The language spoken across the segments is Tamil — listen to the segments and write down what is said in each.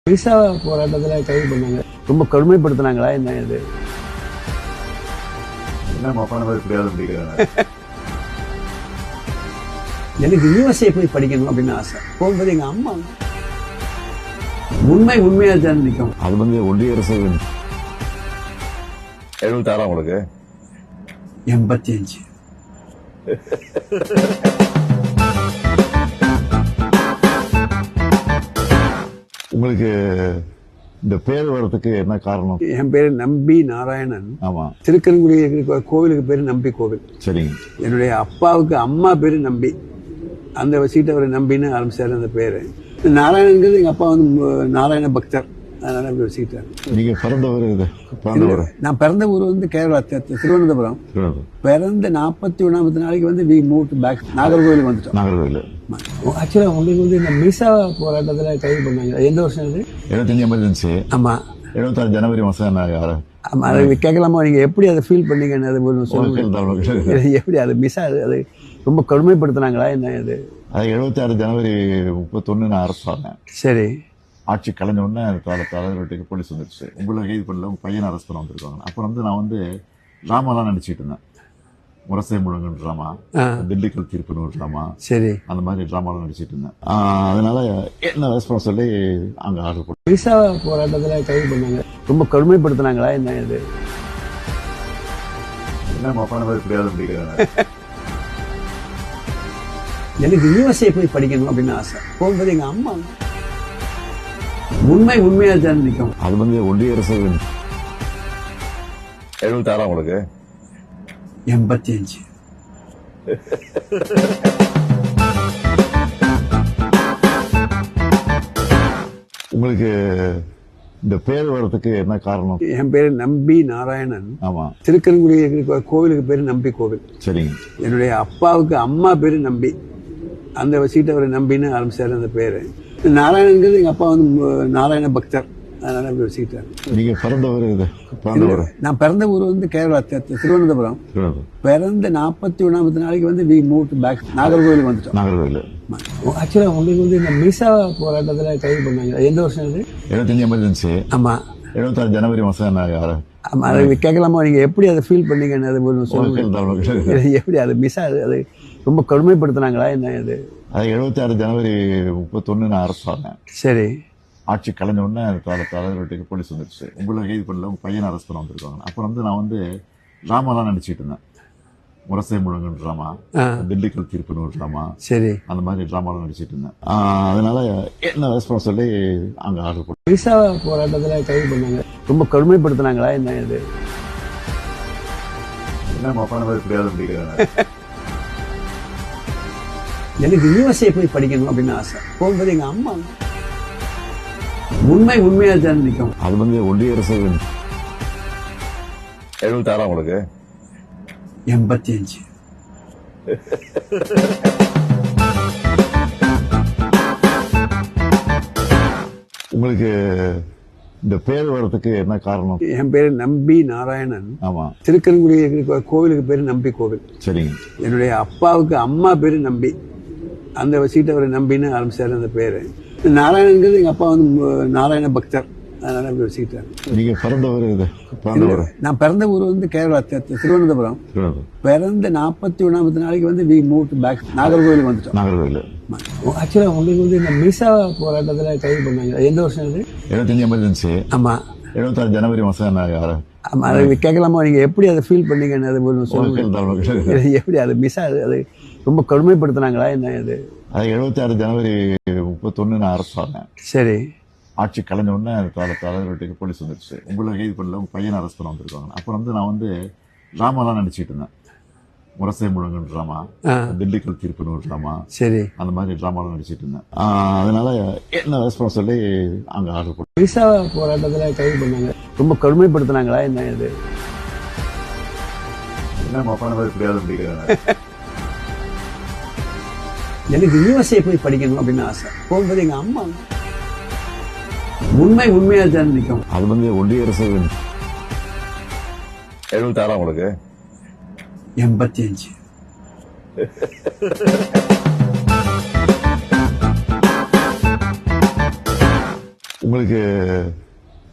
விசா போராட்டத்தில் கைது பண்ணாங்க. ரொம்ப கடுமைப்படுத்தினாங்களா என்ன இது? எனக்கு யூஎஸ்ஏ போய் படிக்கணும் அப்படின்னு ஆசை. போகும்போது எங்க அம்மா உண்மையா தான் நிற்கும். அது ஒன்றிய அரசு 76 உங்களுக்கு 85. உங்களுக்கு இந்த பேர் வர்றதுக்கு என்ன காரணம்? என் பேரு நம்பி நாராயணன். ஆமா, திருக்கன்குடி கோவிலுக்கு பேரு நம்பி கோவில். சரிங்க. என்னுடைய அப்பாவுக்கு அம்மா பேரு நம்பி, அந்த சீட்டை அவர் நம்பின்னு ஆரம்பிச்சாரு அந்த பேரு. நாராயணங்கிறது எங்க அப்பா நாராயண பக்தர், அதனால அப்படி வச்சுக்கிட்டாரு. நீங்க பிறந்தவர்? நான் பிறந்த ஊர் கேரளா திருவனந்தபுரம். பிறந்த 41ஆவது நாளைக்கு வி மூவ் பேக் நாகர்கோவிலுக்கு வந்துட்டோம். நாகர்கோவில். ஆக்சுவலா உங்களுக்கு இந்த மிசா போராட்டத்துல கைது பண்ணாங்க. எந்த வருஷம் அது? 75 எமர்ஜென்சி. ஆமா, 76 ஜனவரி மாசம். ஆமா, அதை கேட்கலாமா? நீங்க எப்படி அதை ஃபீல் பண்ணீங்கன்னு அது சொல்லுங்க. எப்படி அது மிசா அது ரொம்ப கடுமைப்படுத்தினாங்களா என்ன இது? அது 76 ஜனவரி 31 நான் அரசு ஆனேன். சரி. ஆட்சி கலைஞ்ச உடனே தலைவர்கிட்ட போலீஸ் வந்துருச்சு. உங்களை கைது பண்ணல, உங்க பையனை அரெஸ்ட் பண்ண வந்திருக்காங்க. அப்புறம் நான் ட்ராமாலாம் நடிச்சிட்டு இருந்தேன். முரசை முழங்குன்னு ட்ராமா, திண்டுக்கல் தீர்ப்புன்னு ஒரு ட்ராமா, சரி, அந்த மாதிரி ட்ராமாலாம் நடிச்சிட்டு இருந்தேன். அதனால என்ன அரெஸ்ட் பண்ண சொல்லி அங்க ஆர்டர் போட்டு விசா போராட்டத்துல கைது பண்ணாங்க. ரொம்ப கடுமைப்படுத்தினாங்களா என்ன இது? எனக்கு யூஎஸ்ஏ போய் படிக்கணும் அப்படின்னு ஆசை. போகும்போது எங்க அம்மா உண்மையா தான் நிற்கும். அது ஒன்றிய அரசு 76 உங்களுக்கு 85. உங்களுக்கு இந்த பேர் வர்றதுக்கு என்ன காரணம்? என் பேரு நம்பி நாராயணன். ஆமா, திருக்கன்குடி கோவிலுக்கு பேரு நம்பி கோவில். சரிங்க. என்னுடைய அப்பாவுக்கு அம்மா பேரு நம்பி, அந்த சீட்டை அவர் நம்பின்னு ஆரம்பிச்சாரு அந்த பேரு. நாராயணங்கிறது எங்க அப்பா நாராயண பக்தர், அதனால அப்படி வச்சுக்கிட்டாரு. நீங்க பிறந்தவர்? நான் பிறந்த ஊர் கேரளா திருவனந்தபுரம். பிறந்த 41ஆவது நாளைக்கு வி மூவ் பேக் நாகர்கோவிலுக்கு வந்துட்டோம். நாகர்கோவில். ஆக்சுவலா உங்களுக்கு இந்த மிசா போராட்டத்துல கைது பண்ணாங்க. எந்த வருஷம் அது? 75 எமர்ஜென்சி. ஆமா, 76 ஜனவரி மாசம். ஆமா, அதை கேட்கலாமா? நீங்க எப்படி அதை ஃபீல் பண்ணீங்கன்னு அது சொல்லுங்க. எப்படி அது மிசா அது ரொம்ப கடுமைப்படுத்தினாங்களா என்ன இது? அது 76 ஜனவரி 31 நான் அரசு ஆனேன். சரி. ஆட்சி கலைஞ்ச உடனே தலைவர்கிட்ட போலீஸ் வந்துருச்சு. உங்களை கைது பண்ணல, உங்க பையனை அரெஸ்ட் பண்ண வந்திருக்காங்க. அப்புறம் நான் ட்ராமாலாம் நடிச்சிட்டு இருந்தேன். முரசை முழங்குன்னு ட்ராமா, திண்டுக்கல் தீர்ப்புன்னு ஒரு ட்ராமா, சரி, அந்த மாதிரி ட்ராமாலாம் நடிச்சிட்டு இருந்தேன். அதனால என்ன அரெஸ்ட் பண்ண சொல்லி அங்க ஆர்டர் போட்டு விசா போராட்டத்துல கைது பண்ணாங்க. ரொம்ப கடுமைப்படுத்தினாங்களா என்ன இது? எனக்கு யூஎஸ்ஏ போய் படிக்கணும் அப்படின்னு ஆசை. போகும்போது எங்க அம்மா உண்மையா தான் நிற்கும். அது ஒன்றிய அரசு 76 உங்களுக்கு 85. உங்களுக்கு இந்த பேர் வர்றதுக்கு என்ன காரணம்? என் பேரு நம்பி நாராயணன். ஆமா, திருக்கன்குடி கோவிலுக்கு பேரு நம்பி கோவில். சரிங்க. என்னுடைய அப்பாவுக்கு அம்மா பேரு நம்பி, அந்த சீட்டை அவர் நம்பின்னு ஆரம்பிச்சாரு அந்த பேரு. நாராயணங்கிறது எங்க அப்பா நாராயண பக்தர், அதனால அப்படி வச்சுக்கிட்டாரு. நீங்க பிறந்தவர்? நான் பிறந்த ஊர் கேரளா திருவனந்தபுரம். பிறந்த 41ஆவது நாளைக்கு வி மூவ் பேக் நாகர்கோவிலுக்கு வந்துட்டோம். நாகர்கோவில். ஆக்சுவலா உங்களுக்கு இந்த மிசா போராட்டத்துல கைது பண்ணாங்க. எந்த வருஷம் அது? 75 எமர்ஜென்சி. ஆமா, 76 ஜனவரி மாசம். ஆமா, அதை கேட்கலாமா? நீங்க எப்படி அதை ஃபீல் பண்ணீங்கன்னு அது சொல்லுங்க. எப்படி அது மிசா அது ரொம்ப கடுமைப்படுத்தினாங்களா என்ன இது? அது 76 ஜனவரி 31 நான் அரசு ஆனேன். சரி. ஆட்சி கலைஞ்ச உடனே தலைவர்கிட்ட போலீஸ் வந்துருச்சு. உங்களை கைது பண்ணல, உங்க பையனை அரெஸ்ட் பண்ண வந்திருக்காங்க. அப்புறம் நான் ட்ராமாலாம் நடிச்சிட்டு இருந்தேன். முரசை முழங்குன்னு ட்ராமா, திண்டுக்கல் தீர்ப்புன்னு ஒரு ட்ராமா, சரி, அந்த மாதிரி ட்ராமாலாம் நடிச்சிட்டு இருந்தேன். அதனால என்ன அரெஸ்ட் பண்ண சொல்லி அங்க ஆர்டர் போட்டு விசா போராட்டத்துல கைது பண்ணாங்க. ரொம்ப கடுமைப்படுத்தினாங்களா என்ன இது? எனக்கு யூஎஸ்ஏ போய் படிக்கணும் அப்படின்னு ஆசை. போகும்போது எங்க அம்மா உண்மையா தான் நிற்கும். அது ஒன்றிய அரசு 76 உங்களுக்கு 85. உங்களுக்கு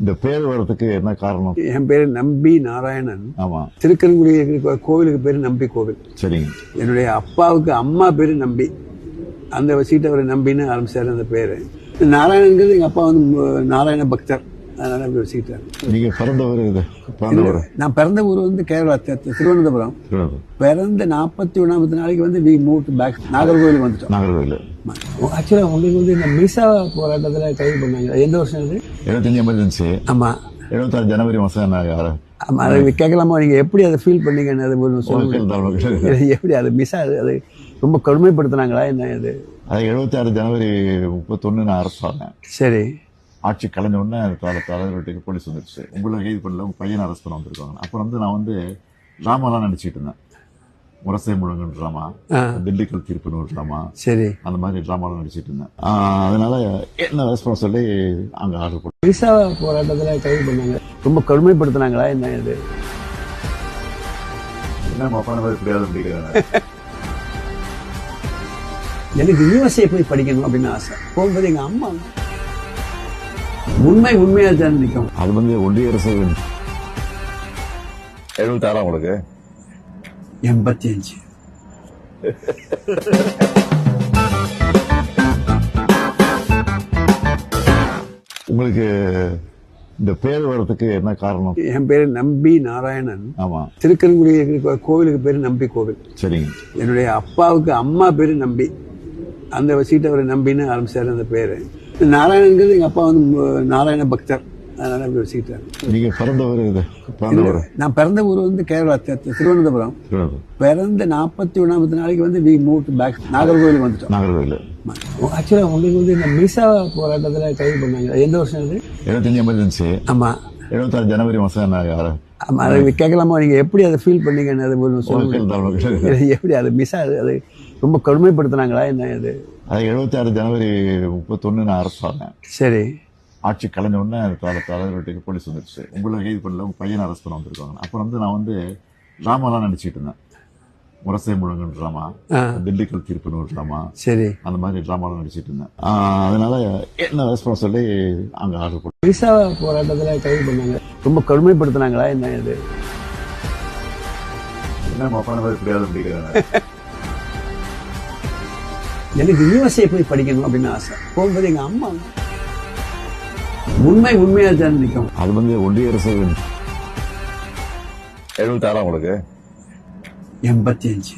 இந்த பேர் வர்றதுக்கு என்ன காரணம்? என் பேரு நம்பி நாராயணன். ஆமா. திருக்கன்குடி இருக்கிற கோவிலுக்கு பேரு நம்பி கோவில். சரிங்க. என்னுடைய அப்பாவுக்கு அம்மா பேரு நம்பி, அந்த சீட்டை அவர் நம்பின்னு ஆரம்பிச்சாரு அந்த பேரு. நாராயணங்கிறது எங்க அப்பா வந்து நாராயண பக்தர், அதனால அப்படி வச்சுக்கிட்டாரு. நீங்க பிறந்தவர் இது? பிறந்தவர் நான் பிறந்த ஊர் வந்து கேரளா திருவனந்தபுரம். பிறந்த 41வது நாளைக்கு வந்து வி மூவ் பேக் நாகர்கோவிலுக்கு வந்துட்டோம். நாகர்கோவில். ஆக்சுவலா உங்களுக்கு வந்து இந்த மிசா போராட்டத்துல கைது பண்ணாங்க, எந்த வருஷம் அது? 75 எமர்ஜென்சி. ஆமா. 76 ஜனவரி மாசம். ஆமா, அதை கேட்கலாமா? நீங்க எப்படி அதை ஃபீல் பண்ணீங்கன்னு அது சொல்லுங்க. எப்படி அது மிஸ் அது ரொம்ப கொடுமைப்படுத்தினாங்களா என்ன? அது 76 ஜனவரி 31 நான் அரசு ஆனேன். சரி. ஆட்சி கலைஞ்ச உடனே தலைவர் வீட்டுக்கு போலீஸ் வந்துருச்சு. உங்களை கைது பண்ணல, உங்க பையனை அரெஸ்ட் பண்ண வந்திருக்காங்க. அப்புறம் வந்து நான் வந்து ட்ராமாலாம் நடிச்சிட்டு இருந்தேன். முரசை முழங்குன்னு ட்ராமா, திண்டுக்கல் தீர்ப்புன்னு ஒரு ட்ராமா, சரி, அந்த மாதிரி ட்ராமாலாம் நடிச்சிட்டு இருந்தேன். அதனால என்ன அரெஸ்ட் பண்ண சொல்லி அங்க ஆர்டர் போட்டேன். மிசா போராட்டத்துல கைது பண்ணாங்க, ரொம்ப கொடுமைப்படுத்தினாங்களா என்ன? இது என்ன மாப்பான மாதிரி புரியாது அப்படிங்கிறாங்க. எனக்கு யூஎஸ்ஏ போய் படிக்கணும் அப்படின்னு ஆசை. போகும்போது எங்க அம்மா உண்மையா தான் நிற்கும். அது வந்து ஒன்றிய அரசு 76 உங்களுக்கு 85. உங்களுக்கு இந்த பேர் வர்றதுக்கு என்ன காரணம்? என் பேரு நம்பி நாராயணன். ஆமா. திருக்கன்குடி இருக்கிற கோவிலுக்கு பேரு நம்பி கோவில். சரிங்க. என்னுடைய அப்பாவுக்கு அம்மா பேரு நம்பி, அந்த சீட்டை அவர் நம்பின்னு ஆரம்பிச்சாரு அந்த பேரு. நாராயணங்கிறது எங்க அப்பா வந்து நாராயண பக்தர், அதனால அப்படி வச்சுக்கிட்டாரு. நீங்க பிறந்தவர் இது? பிறந்தவர் நான் பிறந்த ஊர் வந்து கேரளா திருவனந்தபுரம். பிறந்த 41வது நாளைக்கு வந்து வி மூவ் பேக் நாகர்கோவிலுக்கு வந்துட்டோம். நாகர்கோவில். ஆக்சுவலா உங்களுக்கு வந்து இந்த மிசா போராட்டத்துல கைது பண்ணாங்க, எந்த வருஷம் அது? 75 எமர்ஜென்சி. ஆமா. 76 ஜனவரி மாசம். ஆமா, அதை கேட்கலாமா? நீங்க எப்படி அதை ஃபீல் பண்ணீங்கன்னு அது சொல்லுங்க. எப்படி அது மிஸ் அது ரொம்ப கொடுமைப்படுத்தினாங்களா என்ன? அது 76 ஜனவரி 31 நான் அரசு ஆனேன். சரி. ஆட்சி கலைஞ்ச உடனே தலைவர் வீட்டுக்கு போலீஸ் வந்துருச்சு. உங்களை கைது பண்ணல, உங்க பையனை அரெஸ்ட் பண்ண வந்திருக்காங்க. அப்புறம் வந்து நான் வந்து ட்ராமாலாம் நடிச்சிட்டு இருந்தேன். முரசை முழங்குன்னு ட்ராமா, திண்டுக்கல் தீர்ப்புன்னு ஒரு ட்ராமா, சரி, அந்த மாதிரி ட்ராமாலாம் நடிச்சிட்டு இருந்தேன். அதனால என்ன அரெஸ்ட் பண்ண சொல்லி அங்க ஆர்டர் போட்டேன். மிசா போராட்டத்துல கைது பண்ணாங்க, ரொம்ப கொடுமைப்படுத்தினாங்களா என்ன? இது என்ன மாப்பான மாதிரி புரியாது அப்படிங்கிறாங்க. எனக்கு யூஎஸ்ஏ போய் படிக்கணும் அப்படின்னு ஆசை. போகும்போது எங்க அம்மா உண்மையா தான் நிற்கும். அது வந்து ஒன்றிய அரசு 76 உங்களுக்கு 85.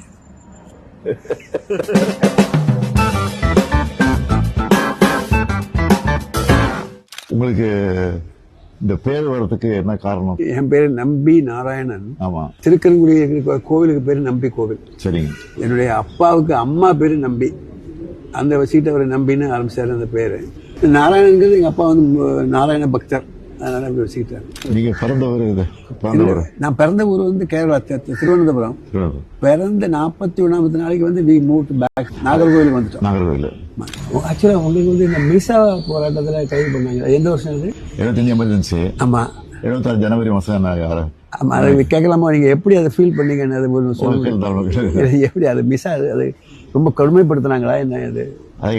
உங்களுக்கு இந்த பேர் வர்றதுக்கு என்ன காரணம்? என் பேரு நம்பி நாராயணன். ஆமா. திருக்கன்குடி இருக்கிற கோவிலுக்கு பேரு நம்பி கோவில். சரிங்க. என்னுடைய அப்பாவுக்கு அம்மா பேரு நம்பி, அந்த சீட்டை அவர் நம்பின்னு ஆரம்பிச்சாரு அந்த பேரு. நாராயணங்கிறது எங்க அப்பா வந்து நாராயண பக்தர், அதனால அப்படி வச்சுக்கிட்டாரு. நீங்க பிறந்தவர் இது? பிறந்தவர் நான் பிறந்த ஊர் வந்து கேரளா திருவனந்தபுரம். பிறந்த 41வது நாளைக்கு வந்து வி மூவ் பேக் நாகர்கோவிலுக்கு வந்துட்டோம். நாகர்கோவில். ஆக்சுவலா உங்களுக்கு வந்து இந்த மிசா போராட்டத்துல கைது பண்ணாங்க, எந்த வருஷம் அது? 75 எமர்ஜென்சி. ஆமா. 76 ஜனவரி மாசம். ஆமா, அதை கேட்கலாமா? நீங்க எப்படி அதை ஃபீல் பண்ணீங்கன்னு அது சொல்லுங்க. எப்படி அது மிஸ் அது ரொம்ப கொடுமைப்படுத்தினாங்களா என்ன? அது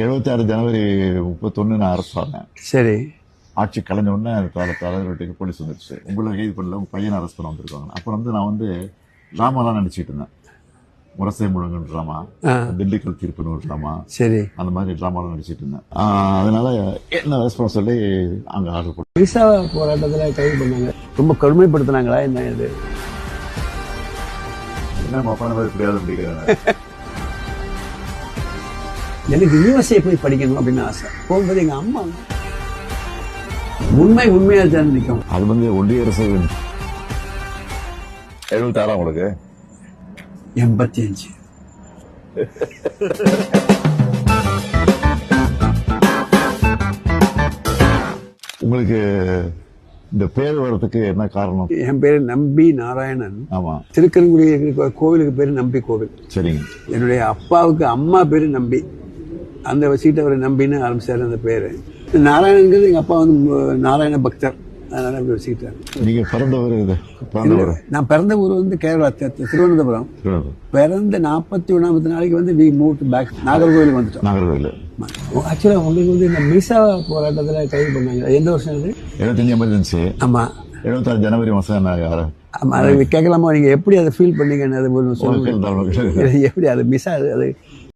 76 ஜனவரி 31 நான் அரசு ஆனேன். சரி. ஆட்சி கலைஞ்ச உடனே தலைவர் வீட்டுக்கு போலீஸ் வந்துருச்சு. உங்களை கைது பண்ணல, உங்க பையனை அரெஸ்ட் பண்ண வந்திருக்காங்க. அப்புறம் வந்து நான் வந்து ட்ராமாலாம் நடிச்சிட்டு இருந்தேன். முரசை முழங்குன்னு ட்ராமா, திண்டுக்கல் தீர்ப்புன்னு ஒரு ட்ராமா, சரி, அந்த மாதிரி ட்ராமாலாம் நடிச்சிட்டு இருந்தேன். அதனால என்ன அரெஸ்ட் பண்ண சொல்லி அங்க ஆர்டர் போட்டேன். மிசா போராட்டத்துல கைது பண்ணாங்க, ரொம்ப கொடுமைப்படுத்தினாங்களா என்ன? இது என்ன மாப்பான மாதிரி புரியாது அப்படிங்கிறாங்க. எனக்கு யூஎஸ்ஏ போய் படிக்கணும் அப்படின்னு ஆசை. போகும்போது எங்க அம்மா உண்மையா தான் நிற்கும். அது வந்து ஒன்றிய அரசு 76 உங்களுக்கு 85. உங்களுக்கு இந்த பேர் வர்றதுக்கு என்ன காரணம்? என் பேரு நம்பி நாராயணன். ஆமா. திருக்கன்குடி இருக்கிற கோவிலுக்கு பேரு நம்பி கோவில். சரிங்க. என்னுடைய அப்பாவுக்கு அம்மா பேரு நம்பி, அந்த சீட்டை அவர் நம்பின்னு ஆரம்பிச்சாரு அந்த பேரு. நாராயணங்கிறது எங்க அப்பா வந்து நாராயண பக்தர், அதனால அப்படி வச்சுக்கிட்டாரு. நீங்க பிறந்தவர் இது? பிறந்தவர் நான் பிறந்த ஊர் வந்து கேரளா திருவனந்தபுரம். பிறந்த 41வது நாளைக்கு வந்து வி மூவ் பேக் நாகர்கோவிலுக்கு வந்துட்டோம். நாகர்கோவில். ஆக்சுவலாக உங்களுக்கு வந்து இந்த மிசா போராட்டத்தில் கைது பண்ணாங்க. அது எந்த வருஷம் அது? 75 எமர்ஜென்சி. ஆமாம் 76 ஜனவரி மாதம் நான் ஆமாம். அதை கேட்கலாமா? நீங்கள் எப்படி அதை ஃபீல் பண்ணீங்கன்னு அது சொல்லுங்க. எப்படி அது மிஸ் அது